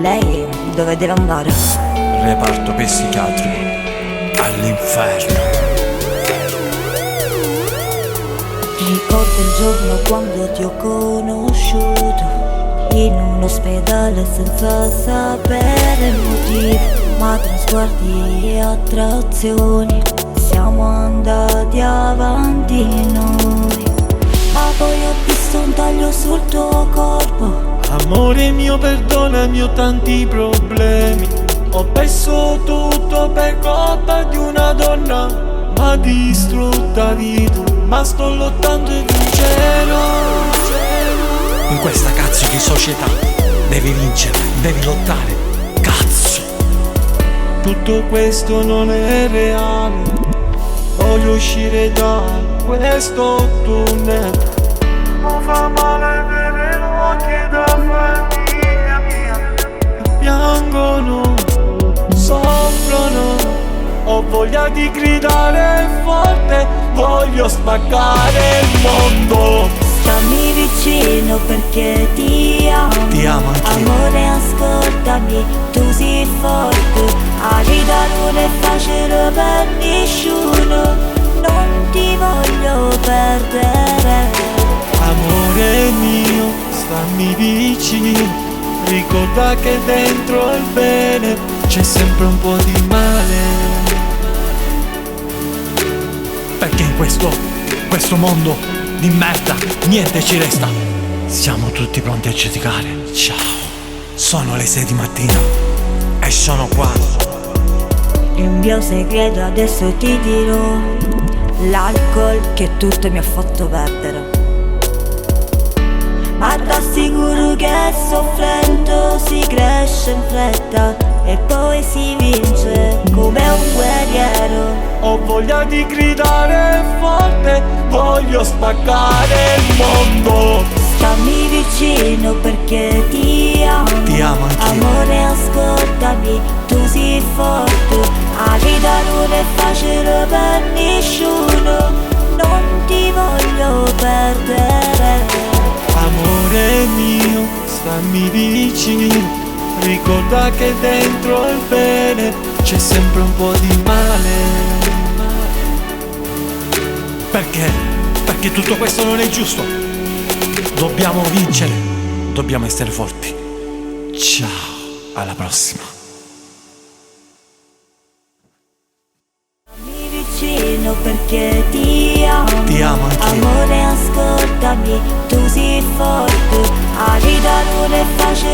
Lei dove deve andare? Reparto psichiatrico. All'inferno. Ricordo il giorno quando ti ho conosciuto in un ospedale senza sapere il motivo, ma tra sguardi e attrazioni siamo andati avanti noi. Ma poi ho visto un taglio sul tuo corpo. Amore mio, perdonami, ho tanti problemi. Ho perso tutto per colpa di una donna, m'ha distrutta vita, ma sto lottando e vincerò. In questa cazzo di società devi vincere, devi lottare. Cazzo. Tutto questo non è reale. Voglio uscire da questo tunnel. Mi fa male vedere l'occhio da famiglia mia. Piangono, soffrono. Ho voglia di gridare forte. Voglio spaccare il mondo. Stammi vicino perché ti amo. Ti amo anch'io. Amore, ascoltami, tu sei forte. A vita non è facile per nessuno. Non ti voglio perdere. Amore mio, stammi vicino. Ricorda che dentro il bene c'è sempre un po' di male. Perché in questo mondo di merda niente ci resta. Siamo tutti pronti a giudicare. Ciao. Sono le 6 di mattina e sono qua. Il mio segreto adesso ti dirò. L'alcol che tutto mi ha fatto perdere. Ma t'assicuro che soffrendo si cresce in fretta e poi si vince come un guerriero. Ho voglia di gridare forte, voglio spaccare il mondo. Stammi vicino perché ti amo. Ti amo anch'io. Amore, ascoltami, tu sei forte. La vita non è facile per nessuno. Non ti voglio perdere. Amore mio, stammi vicino. Ricorda che dentro il bene c'è sempre un po' di male. Perché? Perché tutto questo non è giusto. Dobbiamo vincere. Dobbiamo essere forti. Ciao, alla prossima. Stammi vicino perché ti amo. Ti amo anch'io. Amore, ascoltami, tu sei forte. La vita non è facile